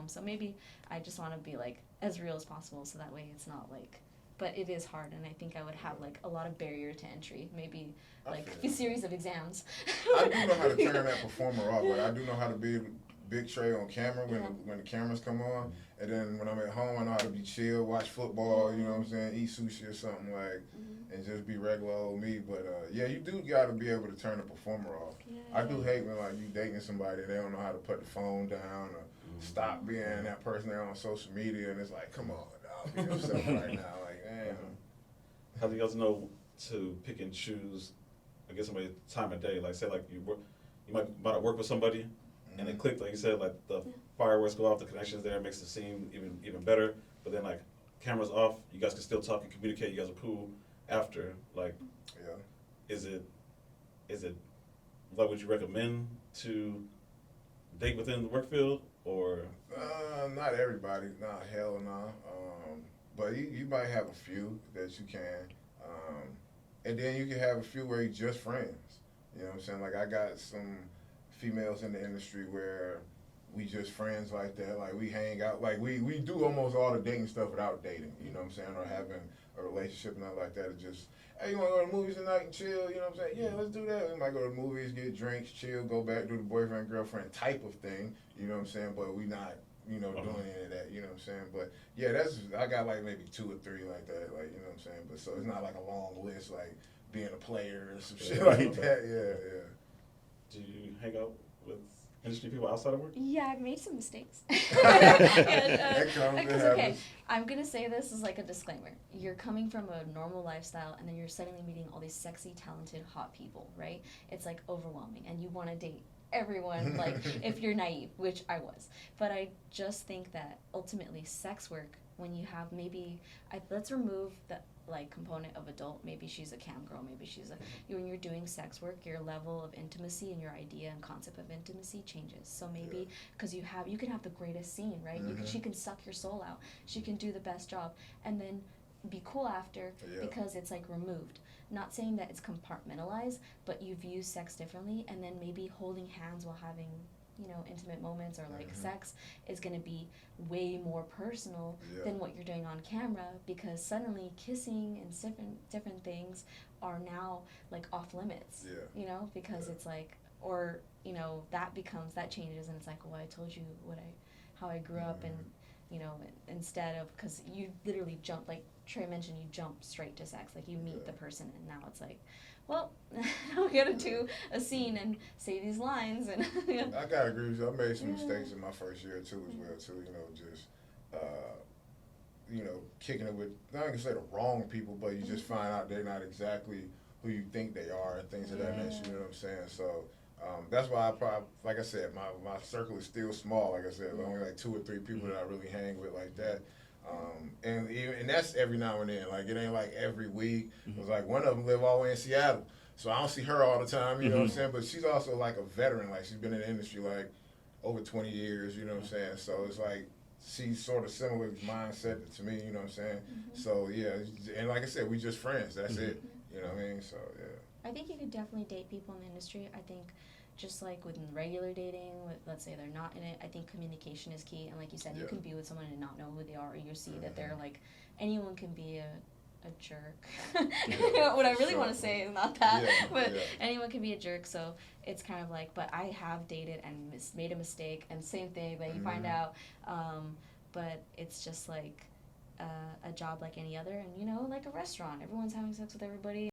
home. So maybe I just want to be like as real as possible, so that way it's not like. But it is hard, and I think I would have like a lot of barrier to entry. Maybe like a series of exams. I do know how to turn that performer off, but I do know how to be big tray on camera when the cameras come on, and then when I'm at home, I know how to be chill, watch football. You know what I'm saying? Eat sushi or something like, and just be regular old me. But yeah, you do got to be able to turn the performer off. Yeah, I do hate when like you dating somebody and they don't know how to put the phone down or stop being that person they're on social media, and it's like, come on, dog, be yourself right now. Like, damn. How do you guys know to pick and choose, I guess, somebody time of day? Like, say, like you might about to work with somebody, and it clicked, like you said, like the fireworks go off, the connections there makes the scene even better. But then like cameras off, you guys can still talk and communicate. You guys are cool after. Like, is it like, would you recommend to date within the work field, or? Not everybody. Nah, hell no. But you might have a few that you can. And then you can have a few where you're just friends. You know what I'm saying? Like, I got some females in the industry where we just friends like that. Like, we hang out. Like, we do almost all the dating stuff without dating. You know what I'm saying? Or having a relationship, nothing like that. It just, hey, you want to go to the movies tonight and chill? You know what I'm saying? Yeah, let's do that. We might go to the movies, get drinks, chill, go back, do the boyfriend, girlfriend type of thing. You know what I'm saying? But we not, doing any of that. You know what I'm saying? But yeah, I got like maybe 2 or 3 like that. Like, you know what I'm saying? But so it's not like a long list, like being a player or some shit like that. Yeah. Do you hang out with industry people outside of work? Yeah, I've made some mistakes. That comes with Okay, habits. I'm gonna say this as like a disclaimer. You're coming from a normal lifestyle, and then you're suddenly meeting all these sexy, talented, hot people, right? It's like overwhelming, and you want to date everyone, like if you're naive, which I was. But I just think that ultimately sex work, when you have let's remove the like component of adult. Maybe she's a cam girl, maybe she's when you're doing sex work, your level of intimacy and your idea and concept of intimacy changes. So maybe because you can have the greatest scene, right? She can suck your soul out, she can do the best job, and then be cool after because it's like removed. Not saying that it's compartmentalized, but you view sex differently, and then maybe holding hands while having intimate moments or like sex is going to be way more personal than what you're doing on camera, because suddenly kissing and different things are now like off limits, because it's like, or that changes, and it's like, well, I told you how I grew up, and instead of, because you literally jump, like Trey mentioned, you jump straight to sex, like you meet the person, and now it's like, well, now we gotta do a scene and say these lines, and I gotta agree with you. I made some mistakes in my first year too, as well too. Just kicking it with, not gonna say the wrong people, but you just find out they're not exactly who you think they are, and things of that nature. You know what I'm saying? So that's why I probably, like I said, my circle is still small. Like I said, only like 2 or 3 people that I really hang with like that. And that's every now and then. Like, it ain't like every week. It was like one of them live all the way in Seattle, so I don't see her all the time. You know what I'm saying? But she's also like a veteran. Like, she's been in the industry like over 20 years. You know what I'm saying? So it's like she's sort of similar mindset to me. You know what I'm saying? So yeah, and like I said, we just friends. That's it. You know what I mean? So yeah. I think you could definitely date people in the industry. I think just like with regular dating, let's say they're not in it, I think communication is key. And like you said, you can be with someone and not know who they are, or you see that they're like, anyone can be a jerk. What I really want to say is not that, but anyone can be a jerk. So it's kind of like, but I have dated and made a mistake, and same thing, but you find out, but it's just like a job like any other, and like a restaurant, everyone's having sex with everybody.